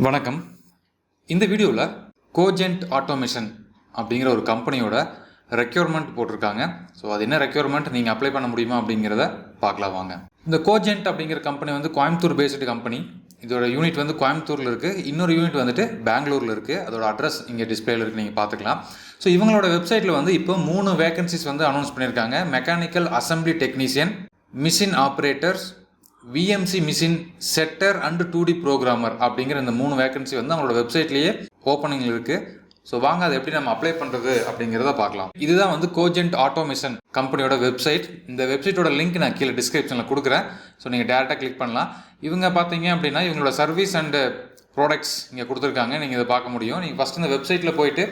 வணக்கம். இந்த வீடியோவில் கோஜென்ட் ஆட்டோமேஷன் அப்படிங்கிற ஒரு கம்பெனியோட ரெக்யூர்மெண்ட் போட்டிருக்காங்க. ஸோ அது என்ன ரெக்யூர்மெண்ட், நீங்கள் அப்ளை பண்ண முடியுமா அப்படிங்கிறத பார்க்கலாம் வாங்க. இந்த கோஜென்ட் அப்படிங்கிற கம்பெனி வந்து கோயம்புத்தூர் பேஸ்டு கம்பெனி. இதோட யூனிட் வந்து கோயம்புத்தூரில் இருக்குது, இன்னொரு யூனிட் வந்துட்டு பெங்களூரில் இருக்குது. அதோட அட்ரஸ் இங்கே டிஸ்பிளேல இருக்குது, நீங்கள் பார்த்துக்கலாம். ஸோ இவங்களோட வெப்சைட்டில் வந்து இப்போ 3 வேகன்சிஸ் வந்து அனௌன்ஸ் பண்ணியிருக்காங்க. Mechanical assembly technician, machine operators, VMC machine செட்டர் and 2D programmer அப்படிங்கிற இந்த 3 வேகன்சி வந்து அவங்களோட வெப்சைட்லேயே ஓப்பனிங்கில் இருக்குது. ஸோ வாங்க அதை எப்படி நம்ம அப்ளை பண்ணுறது அப்படிங்கிறத பார்க்கலாம். இதுதான் வந்து கோஜென்ட் ஆட்டோமேஷன் கம்பெனியோட வெப்சைட். இந்த வெப்சைட்டோட லிங்க் நான் கீழே டிஸ்கிரிப்ஷனில் கொடுக்குறேன். ஸோ நீங்கள் டேரெக்டாக கிளிக் பண்ணலாம். இவங்க பார்த்தீங்க அப்படின்னா இவங்களோட சர்வீஸ் அண்டு ப்ராடக்ட்ஸ் இங்கே கொடுத்துருக்காங்க, நீங்கள் இதை பார்க்க முடியும். நீங்கள் ஃபஸ்ட் இந்த வெப்சைட்டில் போயிட்டு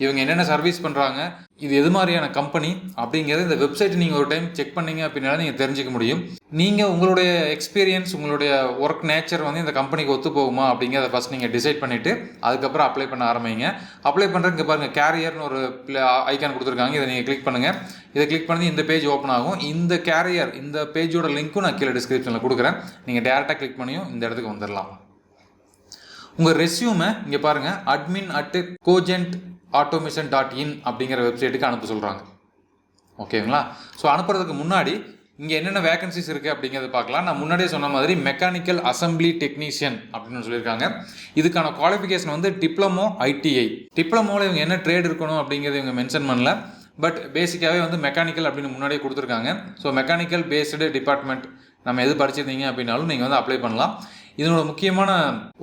இவங்க என்னென்ன சர்வீஸ் பண்ணுறாங்க, இது எது மாதிரியான கம்பெனி அப்படிங்கிறத இந்த வெப்சைட் நீங்கள் ஒரு டைம் செக் பண்ணீங்க அப்படின்னால நீங்கள் தெரிஞ்சிக்க முடியும். நீங்கள் உங்களுடைய எக்ஸ்பீரியன்ஸ், உங்களுடைய ஒர்க் நேச்சர் வந்து இந்த கம்பெனிக்கு ஒத்து போகுமா அப்படிங்கிறத ஃபஸ்ட் நீங்கள் டிசைட் பண்ணிவிட்டு அதுக்கப்புறம் அப்ளை பண்ண ஆரம்பிங்க. அப்ளை பண்ணுறதுக்கு பாருங்கள், கேரியர்னு ஒரு ஐக்கான் கொடுத்துருக்காங்க, இதை நீங்கள் கிளிக் பண்ணுங்கள். இதை கிளிக் பண்ணி இந்த பேஜ் ஓப்பன் ஆகும். இந்த கேரியர் இந்த பேஜோட லிங்க்கும் நான் கீழே டிஸ்கிரிப்ஷனில் கொடுக்குறேன். நீங்கள் டேரெக்டாக கிளிக் பண்ணியும் இந்த இடத்துக்கு வந்துடலாம். உங்கள் ரெஸ்யூமை இங்கே பாருங்கள், admin@cogentautomation.in அப்படிங்கிற வெப்சைட்டுக்கு அனுப்ப சொல்கிறாங்க. ஓகேங்களா? ஸோ அனுப்புறதுக்கு முன்னாடி இங்கே என்னென்ன வேகன்சிஸ் இருக்குது அப்படிங்கிறத பார்க்கலாம். நான் முன்னாடியே சொன்ன மாதிரி மெக்கானிக்கல் அசம்பிளி டெக்னீஷியன் அப்படின்னு சொல்லியிருக்காங்க. இதுக்கான குவாலிஃபிகேஷன் வந்து டிப்ளமோ ITI. டிப்ளமோவில் இவங்க என்ன ட்ரேட் இருக்கணும் அப்படிங்கிறத இவங்க மென்ஷன் பண்ணல. பட் பேசிக்காகவே வந்து மெக்கானிக்கல் அப்படின்னு முன்னாடியே கொடுத்துருக்காங்க. ஸோ மெக்கானிக்கல் பேஸ்டு டிபார்ட்மெண்ட் நம்ம எது படிச்சிருந்தீங்க அப்படின்னாலும் நீங்கள் வந்து அப்ளை பண்ணலாம். இதனோட முக்கியமான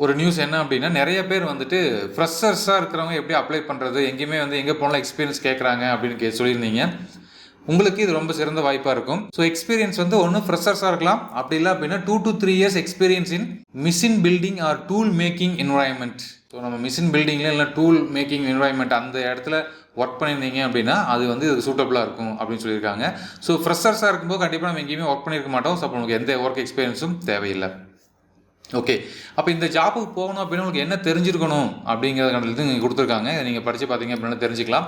ஒரு நியூஸ் என்ன அப்படின்னா, நிறைய பேர் வந்துட்டு ஃப்ரெஷர்ஸாக இருக்கிறவங்க எப்படி அப்ளை பண்ணுறது, எங்கேயுமே வந்து எங்கே போனாலும் எக்ஸ்பீரியன்ஸ் கேட்குறாங்க அப்படின்னு சொல்லியிருந்தீங்க. உங்களுக்கு இது ரொம்ப சிறந்த வாய்ப்பாக இருக்கும். ஸோ எக்ஸ்பீரியன்ஸ் வந்து ஒன்று ஃப்ரெஷர்ஸாக இருக்கலாம், அப்படி இல்லை அப்படின்னா 2 to 3 years experience in machine building or tool making environment. So நம்ம மிஷின் பில்டிங்கில் இல்லை டூல் மேக்கிங் என்வரான்மெண்ட் அந்த இடத்துல ஒர்க் பண்ணியிருந்தீங்க அப்படின்னா அது வந்து இது சூட்டபுளாக இருக்கும் அப்படின்னு சொல்லியிருக்காங்க. ஸோ ஃப்ரெஷர்ஸாக இருக்கும்போது கண்டிப்பாக நம்ம எங்கேயுமே ஒர்க் பண்ணியிருக்க மாட்டோம். ஸோ அப்போ நமக்கு எந்த ஒர்க் எக்ஸ்பீரியன்ஸும் தேவையில்லை. ஓகே, அப்போ இந்த ஜாப்புக்கு போகணும் அப்படின்னா உங்களுக்கு என்ன தெரிஞ்சிருக்கணும் அப்படிங்கிறத நீங்கள் கொடுத்துருக்காங்க. இதை நீங்கள் படித்து பார்த்தீங்க அப்படின்னா தெரிஞ்சுக்கலாம்.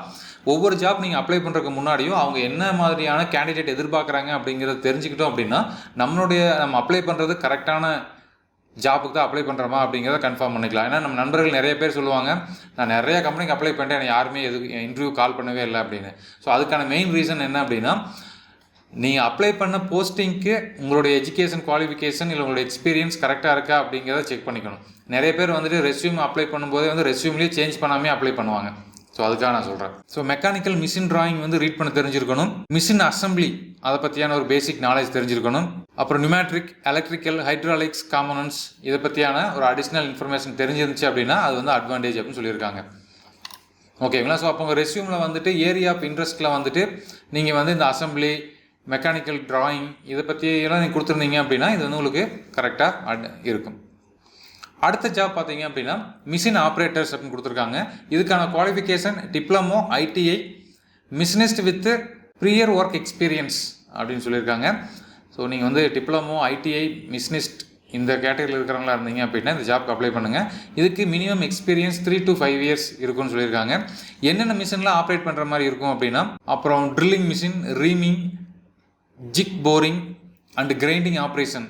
ஒவ்வொரு ஜாப் நீங்கள் அப்ளை பண்ணுறதுக்கு முன்னாடியும் அவங்க என்ன மாதிரியான கேண்டிடேட் எதிர்பார்க்குறாங்க அப்படிங்கிறத தெரிஞ்சுக்கிட்டோம் அப்படின்னா நம்ம அப்ளை பண்ணுறது கரெக்டான ஜாப்புக்கு தான் அப்ளை பண்ணுறோமா அப்படிங்கிறத கன்ஃபார்ம் பண்ணிக்கலாம். ஏன்னா நம்ம நண்பர்கள் நிறைய பேர் சொல்லுவாங்க, நான் நிறைய கம்பெனிக்கு அப்ளை பண்ணிட்டேன், எனக்கு யாருமே இன்டர்வியூ கால் பண்ணவே இல்லை அப்படின்னு. ஸோ அதுக்கான மெயின் ரீசன் என்ன அப்படின்னா, நீங்கள் அப்ளை பண்ண போஸ்டிங்க்கு உங்களுடைய எஜுகேஷன் குவாலிஃபிகேஷன் இல்லை உங்களுடைய எக்ஸ்பீரியன்ஸ் கரெக்டாக இருக்கா அப்படிங்கிறத செக் பண்ணிக்கணும். நிறைய பேர் வந்துட்டு ரெஸ்யூம் அப்ளை பண்ணும்போதே வந்து ரெஸ்யூம்லேயே சேஞ்ச் பண்ணாமே அப்ளை பண்ணுவாங்க. ஸோ அதுக்காக நான் சொல்கிறேன். ஸோ மெக்கானிக்கல் மிஷின் டிராயிங் வந்து ரீட் பண்ண தெரிஞ்சிருக்கணும். மிஷின் அசம்பிளி அதை பற்றியான ஒரு பேசிக் நாலேஜ் தெரிஞ்சிருக்கணும். அப்புறம் நியூமேட்ரிக், எலக்ட்ரிக்கல், ஹைட்ராலிக்ஸ் காம்பனன்ட்ஸ் இதை பற்றியான ஒரு அடிஷ்னல் இன்ஃபர்மேஷன் தெரிஞ்சிருந்துச்சு அப்படின்னா அது வந்து அட்வான்டேஜ் அப்படின்னு சொல்லியிருக்காங்க. ஓகேங்களா? ஸோ அப்போ உங்கள் ரெஸ்யூமில் வந்துட்டு ஏரியா ஆஃப் இன்ட்ரெஸ்ட்டில் வந்துட்டு நீங்கள் வந்து இந்த அசம்பிளி, மெக்கானிக்கல் டிராயிங் இதை பற்றியெல்லாம் நீங்கள் கொடுத்துருந்தீங்க அப்படின்னா இது வந்து உங்களுக்கு கரெக்டாக இருக்கும். அடுத்த ஜாப் பார்த்தீங்க அப்படின்னா மிஷின் ஆப்ரேட்டர்ஸ் அப்படின்னு கொடுத்துருக்காங்க. இதுக்கான qualification diploma ITI, machinist with prior work experience அப்படின்னு சொல்லியிருக்காங்க. ஸோ நீங்கள் வந்து டிப்ளமோ ITI மிஷினிஸ்ட் இந்த கேட்டகரியில் இருக்கிறவங்களா இருந்தீங்க அப்படின்னா இந்த ஜாப்க்கு அப்ளை பண்ணுங்கள். இதுக்கு மினிமம் எக்ஸ்பீரியன்ஸ் 3 to 5 years இருக்குன்னு சொல்லியிருக்காங்க. என்னென்ன மிஷின்லாம் ஆப்ரேட் பண்ணுற மாதிரி இருக்கும் அப்படின்னா, அப்புறம் drilling machine, reaming, zig boring and grinding operation,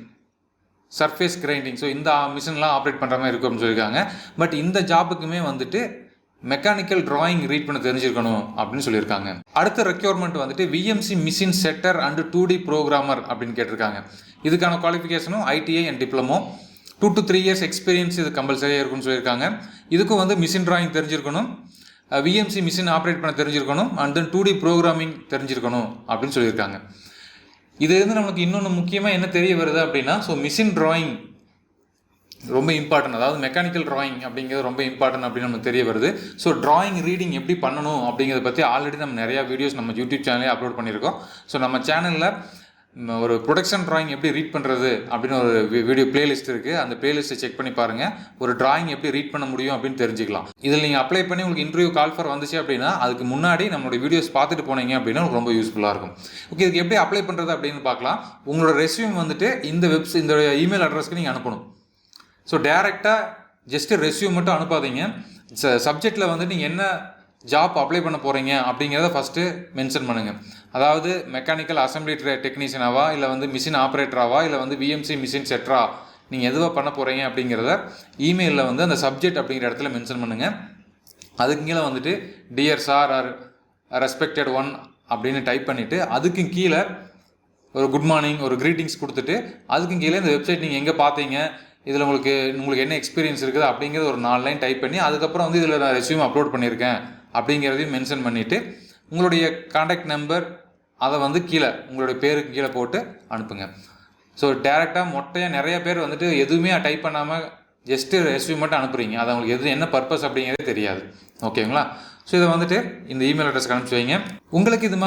surface grinding. So இந்த மிஷின்லாம் ஆப்ரேட் பண்ணுற மாதிரி இருக்கும் அப்படின்னு சொல்லியிருக்காங்க. பட் இந்த ஜாப்புக்குமே வந்துட்டு மெக்கானிக்கல் டிராயிங் ரீட் பண்ண தெரிஞ்சிருக்கணும் அப்படின்னு சொல்லியிருக்காங்க. அடுத்த ரெக்யூர்மெண்ட் வந்துட்டு VMC machine செட்டர் and 2D programmer அப்படின்னு கேட்டிருக்காங்க. இதுக்கான குவாலிஃபிகேஷனும் ITI and diploma, 2 to 3 years experience இது கம்பல்சரியாக இருக்குன்னு சொல்லியிருக்காங்க. இதுக்கும் வந்து மிஷின் டிராயிங் தெரிஞ்சிருக்கணும், விஎம்சி மிஷின் ஆப்ரேட் பண்ண தெரிஞ்சிருக்கணும், அண்ட் தென் 2D ப்ரோக்ராமிங் தெரிஞ்சிருக்கணும் அப்படின்னு சொல்லியிருக்காங்க. இது வந்து நமக்கு இன்னொன்று முக்கியமாக என்ன தெரிய வருது அப்படின்னா, ஸோ மிஷின் டிராயிங் ரொம்ப இம்பார்ட்டன்ட், அதாவது மெக்கானிக்கல் டிராயிங் அப்படிங்கிறது ரொம்ப இம்பார்ட்டன்ட் அப்படின்னு நமக்கு தெரிய வருது. ஸோ டிராயிங் ரீடிங் எப்படி பண்ணணும் அப்படிங்கிறத பற்றி ஆல்ரெடி நம்ம நிறையா வீடியோஸ் நம்ம யூடியூப் சேனலே அப்லோட் பண்ணியிருக்கோம். ஸோ நம்ம சேனலில் ஒரு ப்ரொடக்ஷன் டிராயிங் எப்படி ரீட் பண்ணுறது அப்படின்னு ஒரு வீடியோ பிளேலிஸ்ட் இருக்குது. அந்த பிளேலிஸ்ட்டை செக் பண்ணி பாருங்கள். ஒரு டிராயிங் எப்படி ரீட் பண்ண முடியும் அப்படின்னு தெரிஞ்சுக்கலாம். இதில் நீங்கள் அப்ளை பண்ணி உங்களுக்கு இன்டர்வியூ கால் ஃபார் வந்துச்சு அப்படின்னா அதுக்கு முன்னாடி நம்மளுடைய வீடியோஸ் பார்த்துட்டு போனீங்க அப்படின்னா உங்களுக்கு ரொம்ப யூஸ்ஃபுல்லாக இருக்கும். ஓகே, இதுக்கு எப்படி அப்ளை பண்ணுறது அப்படின்னு பார்க்கலாம். உங்களோட ரெஸ்யூம் வந்துட்டு இந்த இமெயில் அட்ரஸ்க்கு நீங்கள் அனுப்பணும். ஸோ டேரெக்டாக ஜஸ்ட்டு ரெஸ்யூம் மட்டும் அனுப்பாதீங்க. சப்ஜெக்டில் வந்துட்டு நீங்கள் என்ன ஜாப் அப்ளை பண்ண போகிறீங்க அப்படிங்கிறத ஃபஸ்ட்டு மென்ஷன் பண்ணுங்கள். அதாவது மெக்கானிக்கல் அசம்பிளி டெக்னீஷியனாவா, இல்லை வந்து மிஷின் ஆப்ரேட்டராவா, இல்லை வந்து விஎம்சி மிஷின் செட்டரா நீங்கள் எதுவாக பண்ண போகிறீங்க அப்படிங்கிறத இமெயிலில் வந்து அந்த சப்ஜெக்ட் அப்படிங்கிற இடத்துல மென்ஷன் பண்ணுங்கள். அதுக்கு கீழே வந்துட்டு dear sir or respected one அப்படின்னு டைப் பண்ணிவிட்டு அதுக்கு கீழே ஒரு குட் மார்னிங் ஒரு க்ரீட்டிங்ஸ் கொடுத்துட்டு அதுக்கு கீழே இந்த வெப்சைட் நீங்கள் எங்கே பார்த்தீங்க, இதில் உங்களுக்கு என்ன எக்ஸ்பீரியன்ஸ் இருக்குது அப்படிங்கிறது ஒரு 4 லைன் டைப் பண்ணி அதுக்கப்புறம் வந்து இதில் நான் ரெஸ்யூம் அப்லோட் பண்ணியிருக்கேன் அப்படிங்கிறதையும் மென்ஷன் பண்ணிவிட்டு உங்களுடைய கான்டாக்ட் நம்பர் அதை வந்து கீழே உங்களுடைய பேருக்கு கீழே போட்டு அனுப்புங்க. ஸோ டேரெக்டாக மொட்டையாக நிறைய பேர் வந்துட்டு எதுவுமே டைப் பண்ணாமல் ஜஸ்ட்டு ரெஸ்யூம் மட்டும் அனுப்புகிறீங்க. அது அவங்களுக்கு எது என்ன பர்பஸ் அப்படிங்கிறதே தெரியாது. ஓகேங்களா? ஸோ இதை வந்துட்டு இந்த இமெயில் அட்ரஸ்க்கு அனுப்பிச்சி வைங்க. உங்களுக்கு இது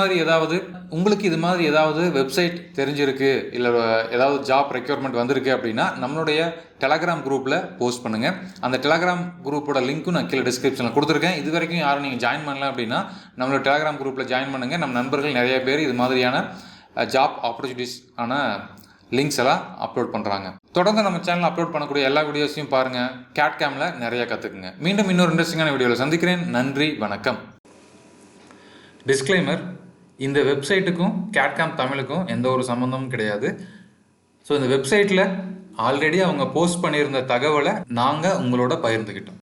மாதிரி ஏதாவது வெப்சைட் தெரிஞ்சிருக்கு, இல்லை ஏதாவது ஜாப் ரெக்யர்மெண்ட் வந்திருக்கு அப்படின்னா நம்மளுடைய டெலகிராம் குரூப்பில் போஸ்ட் பண்ணுங்கள். அந்த டெலகிராம் குரூப்போட லிங்க்கும் நான் கீழே டிஸ்கிரிப்ஷனில் கொடுத்துருக்கேன். இது வரைக்கும் யாரும் நீங்கள் ஜாயின் பண்ணல அப்படின்னா நம்மளோட டெலகிராம் குரூப்பில் ஜாயின் பண்ணுங்கள். நம்ம நண்பர்கள் நிறைய பேர் இது மாதிரியான ஜாப் ஆப்பர்ச்சுனிட்டிஸ் ஆன லிங்க்ஸ் எல்லாம் அப்லோட் பண்ணுறாங்க. தொடர்ந்து நம்ம சேனலில் அப்லோட் பண்ணக்கூடிய எல்லா வீடியோஸையும் பாருங்கள். கேட்காமில் நிறைய கற்றுக்குங்க. மீண்டும் இன்னொரு இன்ட்ரெஸ்டிங்கான வீடியோவில் சந்திக்கிறேன். நன்றி, வணக்கம். டிஸ்க்ளைமர்: இந்த வெப்சைட்டுக்கும் கேட்காம் தமிழுக்கும் எந்த ஒரு சம்மந்தமும் கிடையாது. ஸோ இந்த வெப்சைட்டில் ஆல்ரெடி அவங்க போஸ்ட் பண்ணியிருந்த தகவலை நாங்கள் உங்களோட பகிர்ந்துக்கிட்டோம்.